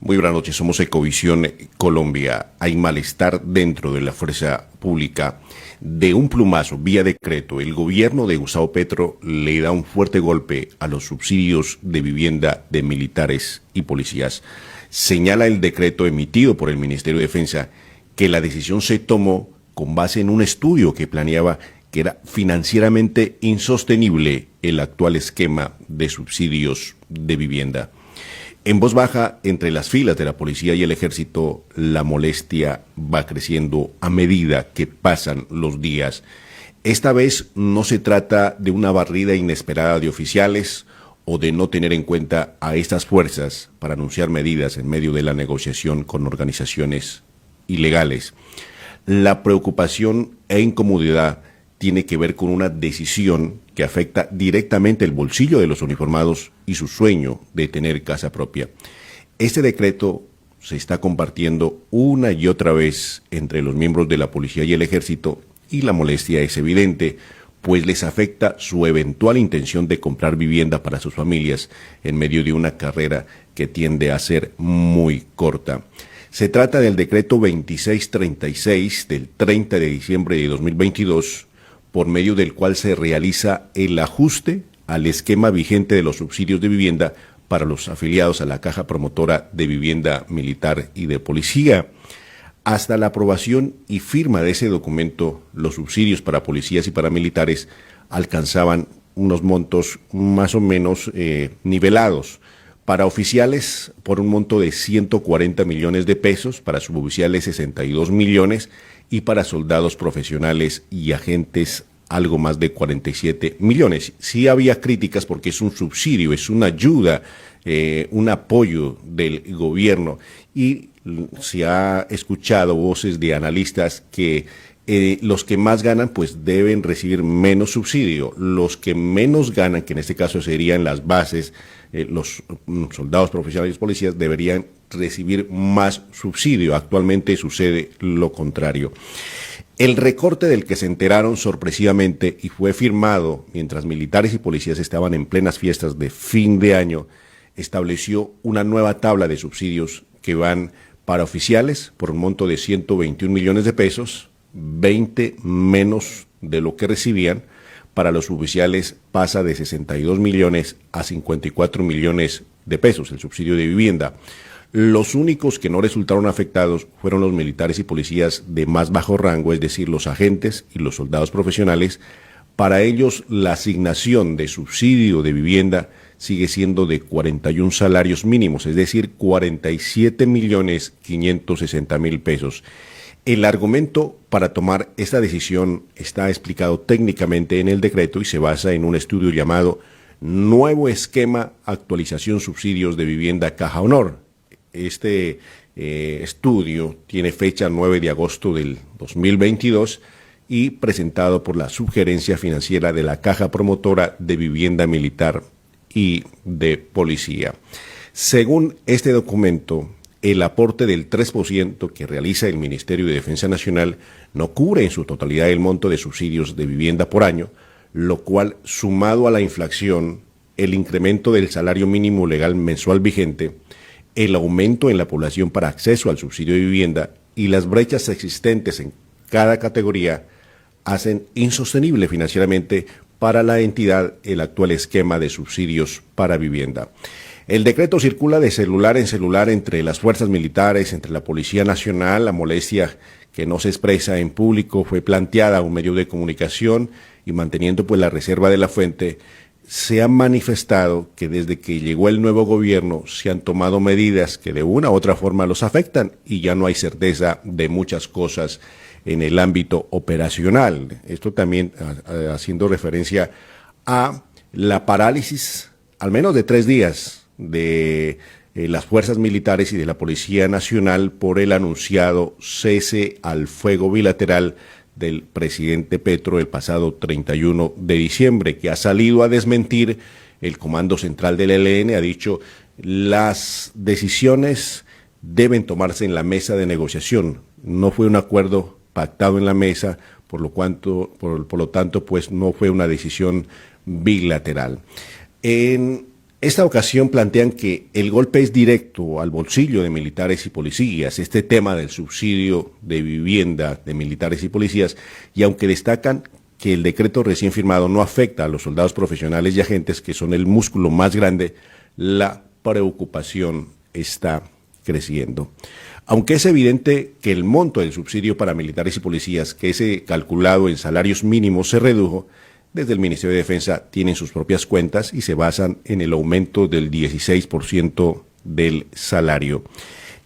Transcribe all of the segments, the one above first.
Muy buenas noches, somos Ecovisión Colombia. Hay malestar dentro de la fuerza pública. De un plumazo, vía decreto, el gobierno de Gustavo Petro le da un fuerte golpe a los subsidios de vivienda de militares y policías. Señala el decreto emitido por el Ministerio de Defensa que la decisión se tomó con base en un estudio que planeaba que era financieramente insostenible el actual esquema de subsidios de vivienda. En voz baja, entre las filas de la policía y el ejército, la molestia va creciendo a medida que pasan los días. Esta vez no se trata de una barrida inesperada de oficiales o de no tener en cuenta a estas fuerzas para anunciar medidas en medio de la negociación con organizaciones ilegales. La preocupación e incomodidad tiene que ver con una decisión que afecta directamente el bolsillo de los uniformados y su sueño de tener casa propia. Este decreto se está compartiendo una y otra vez entre los miembros de la policía y el ejército, y la molestia es evidente, pues les afecta su eventual intención de comprar vivienda para sus familias en medio de una carrera que tiende a ser muy corta. Se trata del decreto 2636 del 30 de diciembre de 2022, por medio del cual se realiza el ajuste al esquema vigente de los subsidios de vivienda para los afiliados a la Caja Promotora de Vivienda Militar y de Policía. Hasta la aprobación y firma de ese documento, los subsidios para policías y paramilitares alcanzaban unos montos más o menos nivelados. Para oficiales, por un monto de 140 millones de pesos, para suboficiales 62 millones, y para soldados profesionales y agentes algo más de 47 millones. Sí había críticas porque es un subsidio, es una ayuda, un apoyo del gobierno, y se ha escuchado voces de analistas que los que más ganan pues deben recibir menos subsidio, los que menos ganan, que en este caso serían las bases, los soldados profesionales y policías, deberían recibir más subsidio. Actualmente sucede lo contrario. El recorte del que se enteraron sorpresivamente y fue firmado mientras militares y policías estaban en plenas fiestas de fin de año, estableció una nueva tabla de subsidios que van para oficiales por un monto de 121 millones de pesos, 20 menos de lo que recibían. Para los suboficiales pasa de 62 millones a 54 millones de pesos el subsidio de vivienda. Los únicos que no resultaron afectados fueron los militares y policías de más bajo rango, es decir, los agentes y los soldados profesionales. Para ellos, la asignación de subsidio de vivienda sigue siendo de 41 salarios mínimos, es decir, 47.560.000 pesos. El argumento para tomar esta decisión está explicado técnicamente en el decreto y se basa en un estudio llamado Nuevo Esquema Actualización Subsidios de Vivienda Caja Honor. Este estudio tiene fecha 9 de agosto del 2022 y presentado por la Subgerencia Financiera de la Caja Promotora de Vivienda Militar y de Policía. Según este documento, el aporte del 3% que realiza el Ministerio de Defensa Nacional no cubre en su totalidad el monto de subsidios de vivienda por año, lo cual, sumado a la inflación, el incremento del salario mínimo legal mensual vigente, el aumento en la población para acceso al subsidio de vivienda y las brechas existentes en cada categoría, hacen insostenible financieramente para la entidad el actual esquema de subsidios para vivienda. El decreto circula de celular en celular entre las fuerzas militares, entre la Policía Nacional. La molestia que no se expresa en público fue planteada a un medio de comunicación y, manteniendo pues la reserva de la fuente, se ha manifestado que desde que llegó el nuevo gobierno se han tomado medidas que de una u otra forma los afectan y ya no hay certeza de muchas cosas en el ámbito operacional. Esto también haciendo referencia a la parálisis, al menos de 3 días, de las fuerzas militares y de la Policía Nacional por el anunciado cese al fuego bilateral del presidente Petro el pasado 31 de diciembre, que ha salido a desmentir. El Comando Central del ELN ha dicho las decisiones deben tomarse en la mesa de negociación. No fue un acuerdo pactado en la mesa, por lo tanto, pues no fue una decisión bilateral. En Esta ocasión plantean que el golpe es directo al bolsillo de militares y policías, este tema del subsidio de vivienda de militares y policías, y aunque destacan que el decreto recién firmado no afecta a los soldados profesionales y agentes, que son el músculo más grande, la preocupación está creciendo. Aunque es evidente que el monto del subsidio para militares y policías, que es calculado en salarios mínimos, se redujo, desde el Ministerio de Defensa tienen sus propias cuentas y se basan en el aumento del 16% del salario.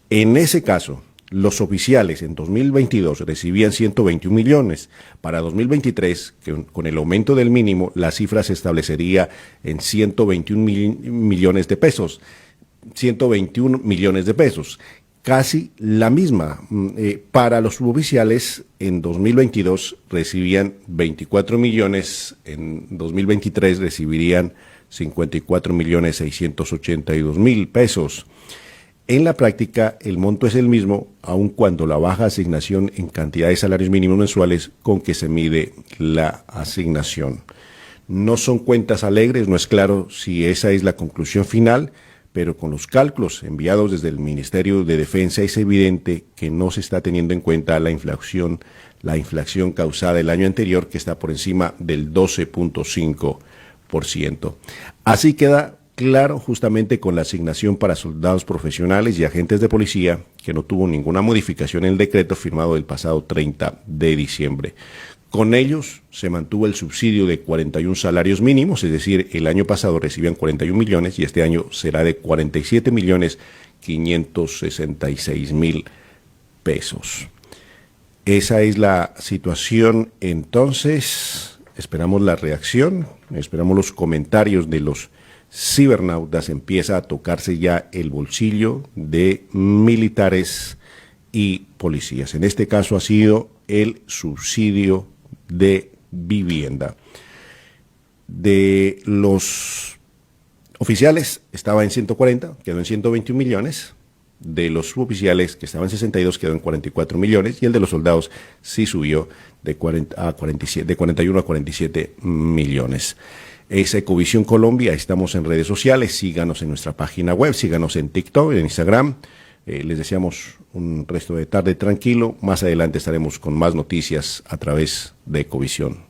En ese caso, los oficiales en 2022 recibían 121 millones. Para 2023, con el aumento del mínimo, la cifra se establecería en 121 millones de pesos. 121 millones de pesos. Casi la misma. Para los suboficiales, en 2022 recibían 24 millones, en 2023 recibirían 54 millones 682 mil pesos. En la práctica, el monto es el mismo, aun cuando la baja asignación en cantidad de salarios mínimos mensuales con que se mide la asignación. No son cuentas alegres, no es claro si esa es la conclusión final, pero con los cálculos enviados desde el Ministerio de Defensa es evidente que no se está teniendo en cuenta la inflación causada el año anterior, que está por encima del 12.5%. Así queda claro justamente con la asignación para soldados profesionales y agentes de policía, que no tuvo ninguna modificación en el decreto firmado el pasado 30 de diciembre. Con ellos se mantuvo el subsidio de 41 salarios mínimos, es decir, el año pasado recibían 41 millones y este año será de 47 millones 566 mil pesos. Esa es la situación. Entonces, esperamos la reacción, esperamos los comentarios de los cibernautas. Empieza a tocarse ya el bolsillo de militares y policías. En este caso ha sido el subsidio de vivienda. De los oficiales estaba en 140, quedó en 121 millones. De los suboficiales, que estaba en 62, quedó en 44 millones. Y el de los soldados sí subió de 41 a 47 millones. Es Ecovisión Colombia, estamos en redes sociales, síganos en nuestra página web, síganos en TikTok, en Instagram. Les deseamos un resto de tarde tranquilo. Más adelante estaremos con más noticias a través de Ecovisión.